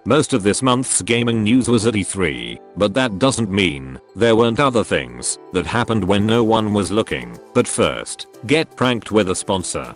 Most of this month's gaming news was at E3, but that doesn't mean there weren't other things that happened when no one was looking. But first, get pranked with a sponsor.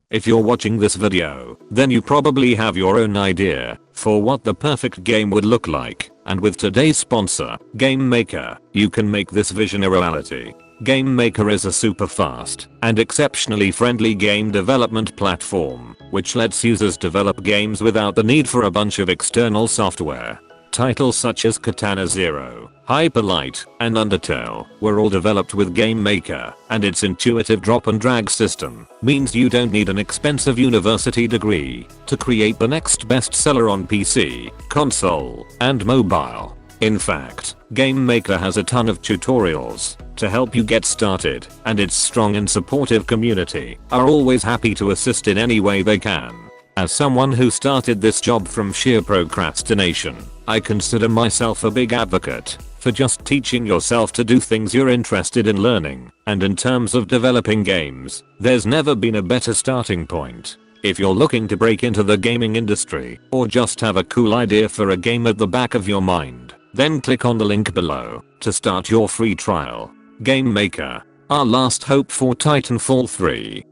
If you're watching this video, then you probably have your own idea for what the perfect game would look like, and with today's sponsor, Game Maker, you can make this vision a reality. Game Maker is a super fast and exceptionally friendly game development platform, which lets users develop games without the need for a bunch of external software. Titles such as Katana Zero, Hyper Light, and Undertale were all developed with Game Maker, and its intuitive drop and drag system means you don't need an expensive university degree to create the next bestseller on PC, console, and mobile. In fact, Game Maker has a ton of tutorials to help you get started, and its strong and supportive community are always happy to assist in any way they can. As someone who started this job from sheer procrastination, I consider myself a big advocate for just teaching yourself to do things you're interested in learning, and in terms of developing games, there's never been a better starting point. If you're looking to break into the gaming industry, or just have a cool idea for a game at the back of your mind, then click on the link below to start your free trial. Game Maker, our last hope for Titanfall 3.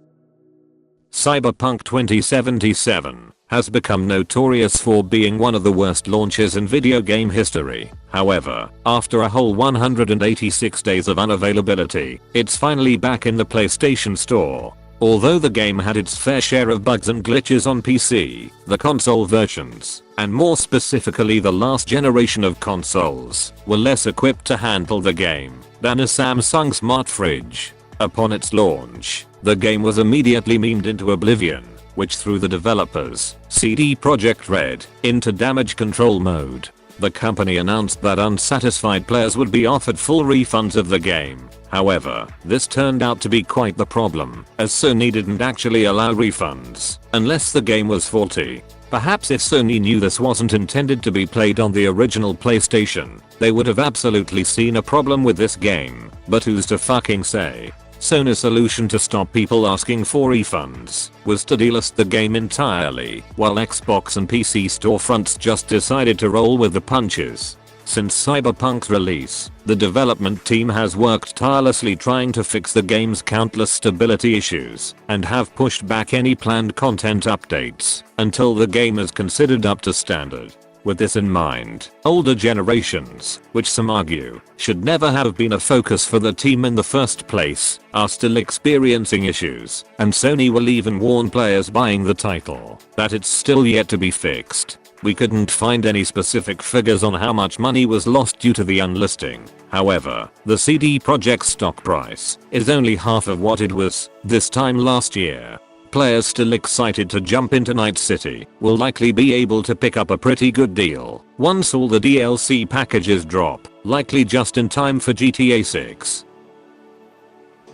Cyberpunk 2077 has become notorious for being one of the worst launches in video game history. However, after a whole 186 days of unavailability, it's finally back in the PlayStation Store. Although the game had its fair share of bugs and glitches on PC, the console versions, and more specifically the last generation of consoles, were less equipped to handle the game than a Samsung smart fridge. Upon its launch, the game was immediately memed into oblivion, which threw the developers, CD Projekt Red, into damage control mode. The company announced that unsatisfied players would be offered full refunds of the game. However, this turned out to be quite the problem, as Sony didn't actually allow refunds unless the game was faulty. Perhaps if Sony knew this wasn't intended to be played on the original PlayStation, they would have absolutely seen a problem with this game, but who's to fucking say? Sony's solution to stop people asking for refunds was to delist the game entirely, while Xbox and PC storefronts just decided to roll with the punches. Since Cyberpunk's release, the development team has worked tirelessly trying to fix the game's countless stability issues, and have pushed back any planned content updates until the game is considered up to standard. With this in mind, older generations, which some argue should never have been a focus for the team in the first place, are still experiencing issues, and Sony will even warn players buying the title that it's still yet to be fixed. We couldn't find any specific figures on how much money was lost due to the unlisting. However, the CD Projekt stock price is only half of what it was this time last year. Players still excited to jump into Night City will likely be able to pick up a pretty good deal once all the DLC packages drop, likely just in time for GTA 6.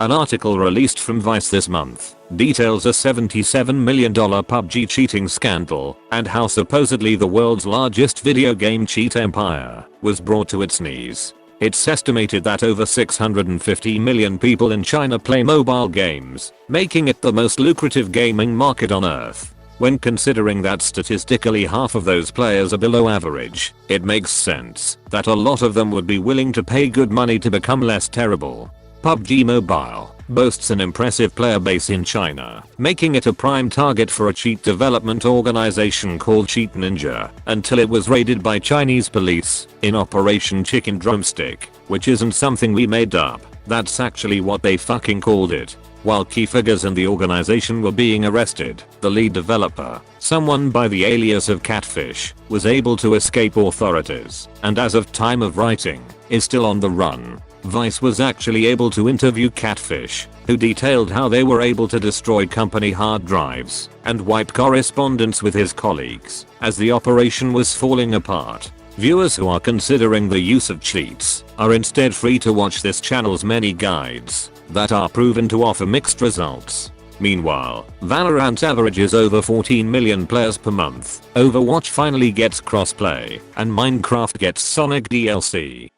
An article released from Vice this month details a $77 million PUBG cheating scandal and how supposedly the world's largest video game cheat empire was brought to its knees. It's estimated that over 650 million people in China play mobile games, making it the most lucrative gaming market on Earth. When considering that statistically half of those players are below average, it makes sense that a lot of them would be willing to pay good money to become less terrible. PUBG Mobile boasts an impressive player base in China, making it a prime target for a cheat development organization called Cheat Ninja, until it was raided by Chinese police in Operation Chicken Drumstick, which isn't something we made up, that's actually what they fucking called it. While key figures in the organization were being arrested, the lead developer, someone by the alias of Catfish, was able to escape authorities, and as of time of writing, is still on the run. Vice was actually able to interview Catfish, who detailed how they were able to destroy company hard drives and wipe correspondence with his colleagues as the operation was falling apart. Viewers who are considering the use of cheats are instead free to watch this channel's many guides that are proven to offer mixed results. Meanwhile, Valorant averages over 14 million players per month, Overwatch finally gets crossplay, and Minecraft gets Sonic DLC.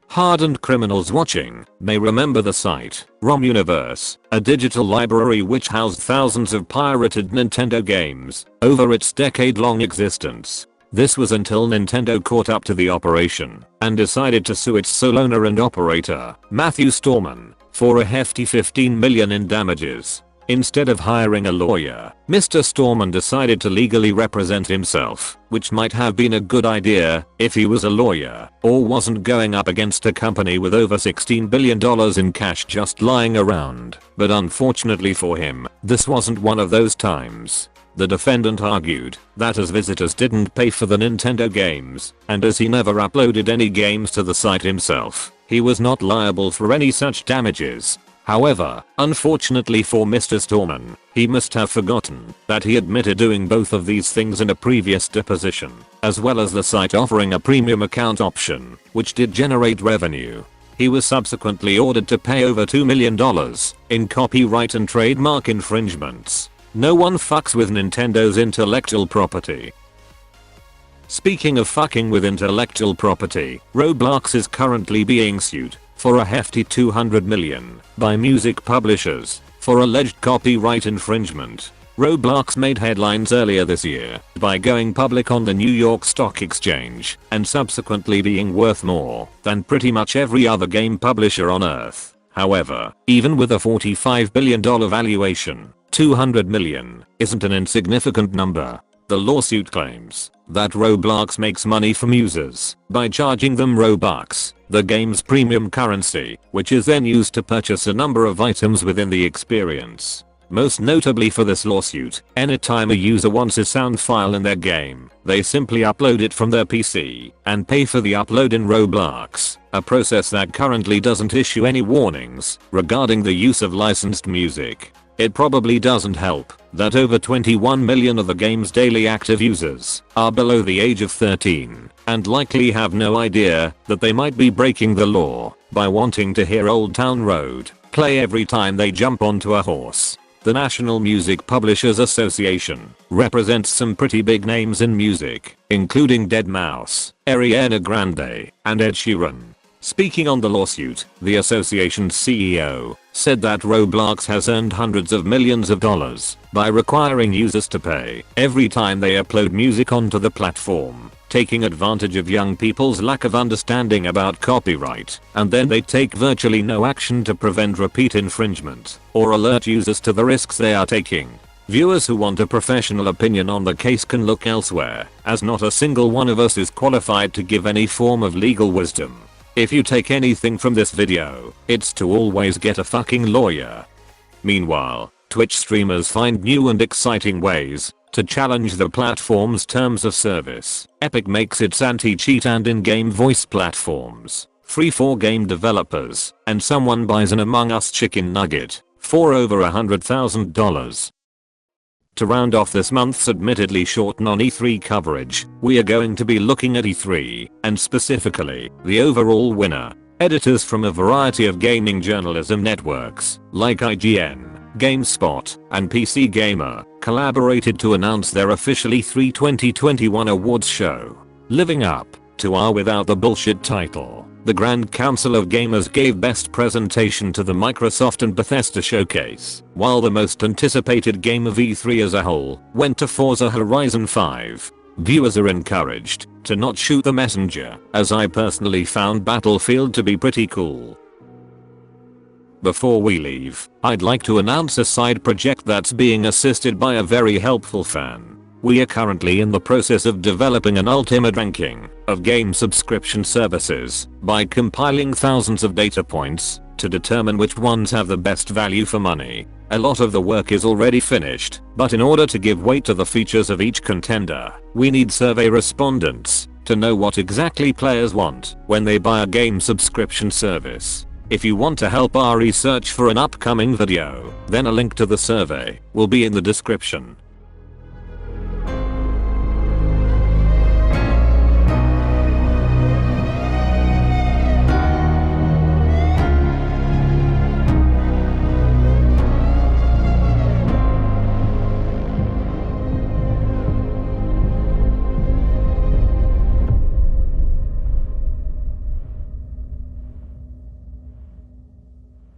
Hardened criminals watching may remember the site, ROM Universe, a digital library which housed thousands of pirated Nintendo games over its decade-long existence. This was until Nintendo caught up to the operation and decided to sue its sole owner and operator, Matthew Stallman, for a hefty $15 million in damages. Instead of hiring a lawyer, Mr. Stallman decided to legally represent himself, which might have been a good idea if he was a lawyer or wasn't going up against a company with over $16 billion in cash just lying around. But unfortunately for him, this wasn't one of those times. The defendant argued that as visitors didn't pay for the Nintendo games, and as he never uploaded any games to the site himself, he was not liable for any such damages. However, unfortunately for Mr. Stallman, he must have forgotten that he admitted doing both of these things in a previous deposition, as well as the site offering a premium account option, which did generate revenue. He was subsequently ordered to pay over $2 million in copyright and trademark infringements. No one fucks with Nintendo's intellectual property. Speaking of fucking with intellectual property, Roblox is currently being sued for a hefty $200 million by music publishers for alleged copyright infringement. Roblox made headlines earlier this year by going public on the New York Stock Exchange and subsequently being worth more than pretty much every other game publisher on Earth. However, even with a $45 billion valuation, $200 million isn't an insignificant number. The lawsuit claims that Roblox makes money from users by charging them Robux, the game's premium currency, which is then used to purchase a number of items within the experience. Most notably for this lawsuit, anytime a user wants a sound file in their game, they simply upload it from their PC and pay for the upload in Roblox, a process that currently doesn't issue any warnings regarding the use of licensed music. It probably doesn't help that over 21 million of the game's daily active users are below the age of 13 and likely have no idea that they might be breaking the law by wanting to hear Old Town Road play every time they jump onto a horse. The National Music Publishers Association represents some pretty big names in music, including deadmau5, Ariana Grande, and Ed Sheeran. Speaking on the lawsuit, the association's CEO said that Roblox has earned hundreds of millions of dollars by requiring users to pay every time they upload music onto the platform, taking advantage of young people's lack of understanding about copyright, and then they take virtually no action to prevent repeat infringement or alert users to the risks they are taking. Viewers who want a professional opinion on the case can look elsewhere, as not a single one of us is qualified to give any form of legal wisdom. If you take anything from this video, it's to always get a fucking lawyer. Meanwhile, Twitch streamers find new and exciting ways to challenge the platform's terms of service. Epic makes its anti-cheat and in-game voice platforms free for game developers, and someone buys an Among Us chicken nugget for over $100,000. To round off this month's admittedly short non-E3 coverage, we are going to be looking at E3, and specifically, the overall winner. Editors from a variety of gaming journalism networks, like IGN, GameSpot, and PC Gamer, collaborated to announce their official E3 2021 awards show. Living up to our Without the Bullshit title, the Grand Council of Gamers gave Best Presentation to the Microsoft and Bethesda showcase, while the most anticipated game of E3 as a whole went to Forza Horizon 5. Viewers are encouraged to not shoot the messenger, as I personally found Battlefield to be pretty cool. Before we leave, I'd like to announce a side project that's being assisted by a very helpful fan. We are currently in the process of developing an ultimate ranking of game subscription services by compiling thousands of data points to determine which ones have the best value for money. A lot of the work is already finished, but in order to give weight to the features of each contender, we need survey respondents to know what exactly players want when they buy a game subscription service. If you want to help our research for an upcoming video, then a link to the survey will be in the description.